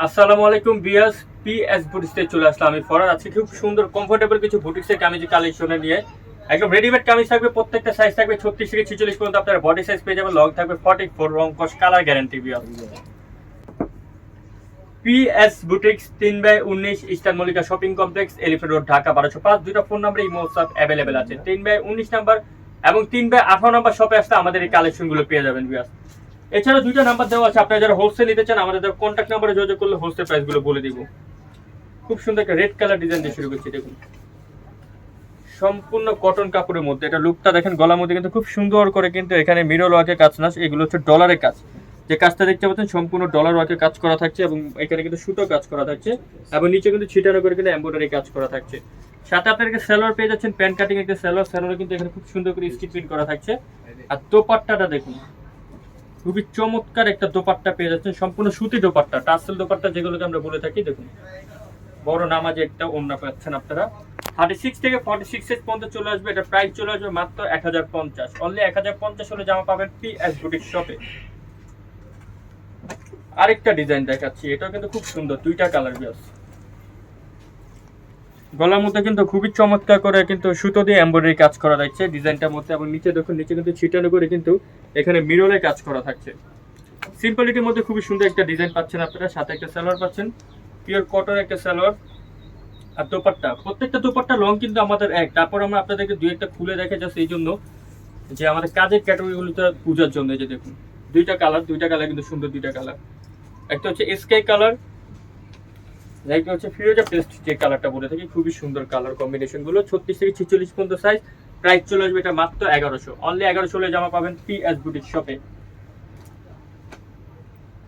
আসসালামু আলাইকুম বিয়াস। পিএস বুটিক্সে চলে আসলাম আমি ফরার। আজকে খুব সুন্দর কমফোর্টেবল কিছু বুটিক্সের কামিজের কালেকশনে নিয়ে একদম রেডিমেড কামিজ থাকবে। প্রত্যেকটা সাইজ থাকবে 36 থেকে 46 পর্যন্ত। আপনার বডি সাইজ পেয়ে যাবেন। লং থাকবে 44, রং কস কালার গ্যারান্টি বিয়াস। PS boutiques 3/19 eastern Mallika shopping complex, elephant road, Dhaka 1205। দুটো phone number imo WhatsApp available আছে। 3/19 নাম্বার এবং 3/18 নাম্বার শপে আসলে আমাদের এই কালেকশনগুলো পেয়ে যাবেন বিয়াস। এছাড়া দুইটা নাম্বার দেওয়া আছে, আপনারা যারা হোলসেল নিতে চান আমাদের কন্ট্যাক্ট নাম্বারে যোগাযোগ করলে হোলসেল প্রাইসগুলো বলে দিব। খুব সুন্দর একটা রেড কালার ডিজাইন দিয়ে শুরু করছি। দেখুন সম্পূর্ণ কটন কাপড়ের মধ্যে এটা লুকটা দেখেন। গলার মধ্যে কিন্তু খুব সুন্দর করে কিন্তু এখানে মিরর ওয়ার্কের কাজ না, এগুলো হচ্ছে ডলারের কাজ। যে কাজটা দেখতে পাচ্ছেন সম্পূর্ণ ডলার ওয়ার্কের কাজ করা থাকছে এবং এখানে কিন্তু সুতো কাজ করা থাকছে এবং নিচে কিন্তু ছিটানো করে কিন্তু এমব্রয়ডারি কাজ করা থাকছে। সাথে আপনাদেরকে সালোয়ার পেয়ে যাচ্ছেন, প্যান্ট কাটিং একটা সালোয়ার কিন্তু এখানে খুব সুন্দর করে স্টিচ প্রিন্ট করা থাকছে। আর দোপাট্টাটা দেখুন খুবই চমৎকার একটা দোপাট্টা পেয়ে যাচ্ছেন, সম্পূর্ণ সুতি দোপাট্টা, টাসেল দোপাট্টা যেগুলোকে আমরা বলে থাকি। দেখুন বড় নামাজে একটা ওড়না পাচ্ছেন আপনারা। 36 থেকে 46 সাইজ পর্যন্ত চলে আসবে। এটা প্রাইস চলে আসবে মাত্র 1050। অনলি 1050 হলে জামা পাবেন পিএস বুটিক শপে। আরেকটা ডিজাইন দেখাচ্ছি, এটাও কিন্তু খুব সুন্দর, দুইটা কালার বিয়াস। গলার মধ্যে কিন্তু খুবই চমৎকার করে কিন্তু সুতো দিয়ে এমব্রয়ডারি কাজ করা থাকছে ডিজাইনটার মধ্যে এবং নিচে দেখুন নিচে কিন্তু ছিটানো করে কিন্তু এখানে মিররে কাজ করা থাকছে। সিম্পলিটির মধ্যে খুবই সুন্দর একটা ডিজাইন পাচ্ছেন আপনারা। সাথে একটা সালোয়ার পাচ্ছেন, পিওর কটন একটা সালোয়ার। আর দোপাট্টা, প্রত্যেকটা দোপাট্টা লং কিন্তু আমাদের এক। তারপর আমরা আপনাদেরকে দুই একটা খুলে দেখে যাচ্ছি এই জন্য যে আমাদের কাজের ক্যাটাগরিগুলোতে বোঝার জন্য। যে দেখুন দুইটা কালার কিন্তু সুন্দর দুইটা কালার। একটা হচ্ছে স্কাই কালার, একটা হচ্ছে ফিরোজা পেস্ট যে কালারটা বলে থাকি। খুবই সুন্দর কালার কম্বিনেশন গুলো। 36 থেকে 46 পর্যন্ত সাইজ। প্রাইস চলে আসবে এটা মাত্র 1100। অনলি 1100 হলে জামা পাবেন পিএস বুটিক শপে।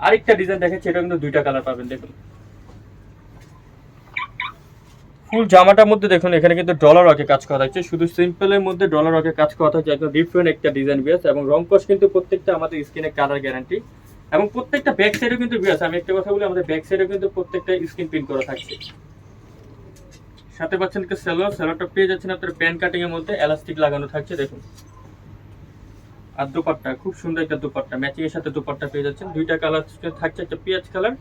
আরেকটা ডিজাইন দেখাচ্ছি, এটা কিন্তু দুইটা কালার পাবেন। দেখুন ফুল জামাটার মধ্যে দেখুন এখানে কিন্তু ডলার ওয়ার্কে কাজ করা থাকছে। শুধু সিম্পলের মধ্যে ডলার ওয়ার্কে কাজ করা থাকছে, একদম ডিফারেন্ট একটা ডিজাইন বেস এবং রং কস কিন্তু প্রত্যেকটা আমাদের স্কিনে কালার গ্যারান্টি এবং প্রত্যেকটা ব্যাক সাইডেও কিন্তু বেস। আমি একটা কথা বলি, আমাদের ব্যাক সাইডেও কিন্তু প্রত্যেকটা স্কিন প্রিন্ট করা থাকছে। সাথে পাচ্ছেন একটা সালোয়ারটা পেয়ে যাচ্ছেন আপনার প্যান্ট কাটিং এর মধ্যে, এলাস্টিক লাগানো থাকছে। দেখুন আর দোপাট্টা খুব সুন্দর একটা দোপাট্টা, ম্যাচিং এর সাথে দোপাট্টা পেয়ে যাচ্ছেন। দুইটা কালার থাকছে, একটা পেঁয়াজ কালার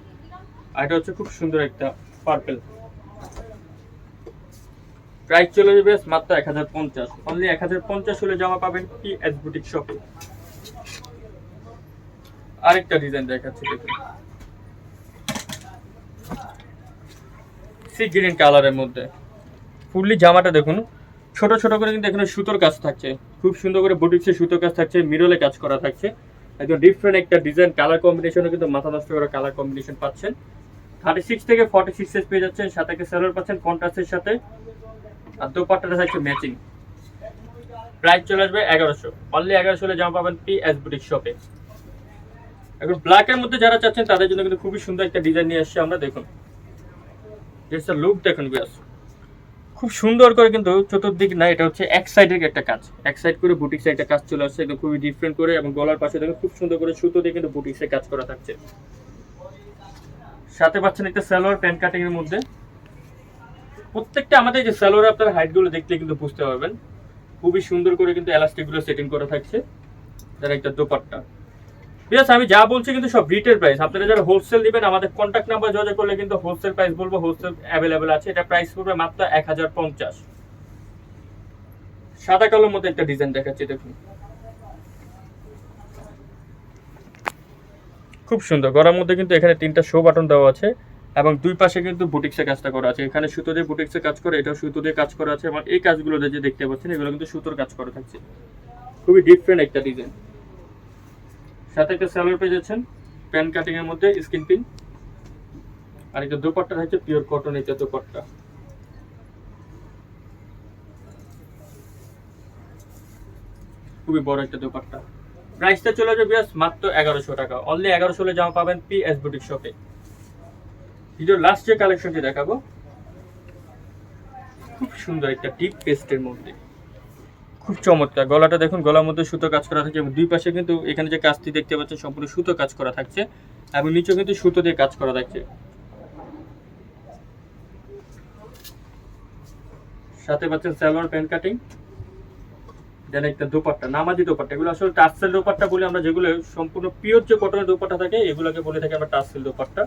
আর এটা হচ্ছে খুব সুন্দর একটা পার্পল। প্রাইস চলে যাবে মাত্র 1050। অনলি 1050 হলে জামা পাবেন পিএস বুটিক শপে। আরেকটা ডিজাইন দেখাচ্ছি, দেখুন সি গ্রিন কালারের মধ্যে ফুললি জামাটা দেখুন ছোট ছোট করে কিন্তু এখানে সুতোর কাজ থাকছে। খুব সুন্দর করে বুটিক্সে সুতোর কাজ থাকছে, মিরলে কাজ করা থাকছে। একদম ডিফারেন্ট একটা ডিজাইন, কালার কম্বিনেশনে কিন্তু মাথা নষ্ট করা কালার কম্বিনেশন পাচ্ছেন। 36 থেকে 46 সাইজ পেয়ে যাচ্ছেন। সাথে একটা সালোয়ার পাচ্ছেন কন্ট্রাস্টের সাথে আর দোপাট্টাটা থাকছে ম্যাচিং। প্রাইস চলে আসবে 1100। অনলি 1100 হলে জামা পাবেন পিএস বুটিক শপে। এখন ব্ল্যাক এর মধ্যে যারা চাচ্ছেন তাদের জন্য কিন্তু খুবই সুন্দর একটা ডিজাইন নিয়ে আসছে আমরা। দেখুন জাস্ট লুক দেখুন বিয়াস, খুব সুন্দর করে কিন্তু চতুর্দিক না, এটা হচ্ছে এক সাইডের একটা কাজ, এক সাইড করে বুটিক্সে একটা কাজ চলে আসছে একদম খুবই ডিফারেন্ট করে এবং গলার পাশে দেখুন খুব সুন্দর করে সুতো দিয়ে কিন্তু বুটিক্সে কাজ করা থাকছে। সাথে পাচ্ছেন একটা সালোয়ার প্যান্ট কাটিং এর মধ্যে। প্রত্যেকটা আমাদের যে সালোয়ার আপনার হাইট গুলো দেখলে কিন্তু বুঝতে পারবেন খুবই সুন্দর করে কিন্তু এলাস্টিক গুলো সেটিং করা থাকছে। যারা একটা দোপাট্টা বিয়াস, আমি যা বলছি কিন্তু সব রিটেল প্রাইস। আপনারা যারা হোলসেল নেবেন আমাদের কন্ট্যাক্ট নাম্বার যোগাযোগ করলে কিন্তু হোলসেল প্রাইস বলবো, হোলসেল অ্যাভেলেবেল আছে। এটা প্রাইস পড়বে মাত্র 1050। সাদা কালোর মধ্যে একটা ডিজাইন দেখাচ্ছি, দেখুন খুব সুন্দর। গলার মধ্যে কিন্তু এখানে তিনটা শো বাটন দেওয়া আছে এবং দুই পাশে কিন্তু বুটিক্সের কাজটা করা আছে। এখানে সুতো দিয়ে বুটিক্সের কাজ করে, এটাও সুতো দিয়ে কাজ করা আছে এবং এই কাজগুলো যে দেখতে পাচ্ছেন এগুলো কিন্তু সুতোর কাজ করা থাকছে। খুবই ডিফারেন্ট একটা ডিজাইন। সাথে একটা সালোয়ার পেয়ে যাচ্ছেন প্যান্ট কাটিং এর মধ্যে স্কিন পিন আর একটা দোপাট্টা থাকছে পিওর কটন একটা দোপাট্টা। খুবই বড় একটা দোপাট্টা। প্রাইসটা চলে যাবে মাত্র 1100 টাকা। অনলি 1100 হলে জামা পাবেন পিএস বুটিক শপে। ভিডিওর লাস্ট যে কালেকশনটি দেখাবো খুব সুন্দর একটা ডিপ পেস্টের মধ্যে, খুব চমৎকার। গলাটা দেখুন, গলার মধ্যে সুতো কাজ করা থাকছে এবং দুই পাশে কিন্তু এখানে যে কাজটি দেখতে পাচ্ছেন সম্পূর্ণ সুতো কাজ করা থাকছে এবং নিচে কিন্তু সুতো দিয়ে কাজ করা থাকছে। সাথে পাচ্ছেন সালোয়ার প্যান্ট কাটিং, দেন একটা দোপাট্টা, নামাজি দোপাট্টা। এগুলো আসলে টাসেল দোপাট্টা বলে আমরা, যেগুলো সম্পূর্ণ পিওর যে কটনের দোপাট্টা থাকে এগুলোকে বলে থাকি আমরা টাসেল দোপাট্টা।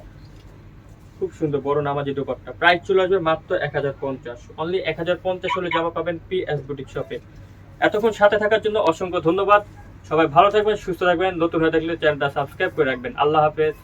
খুব সুন্দর বড় নামাজি দোপাট্টা। প্রাইস চলে আসবে মাত্র 1050। অনলি 1050 হলে জামা পাবেন PS বুটিক শপে। এতক্ষণ সাথে থাকার জন্য অসংখ্য ধন্যবাদ। সবাই ভালো থাকবেন, সুস্থ থাকবেন। নতুন হয়ে থাকলে চ্যানেলটা সাবস্ক্রাইব করে রাখবেন। আল্লাহ হাফেজ।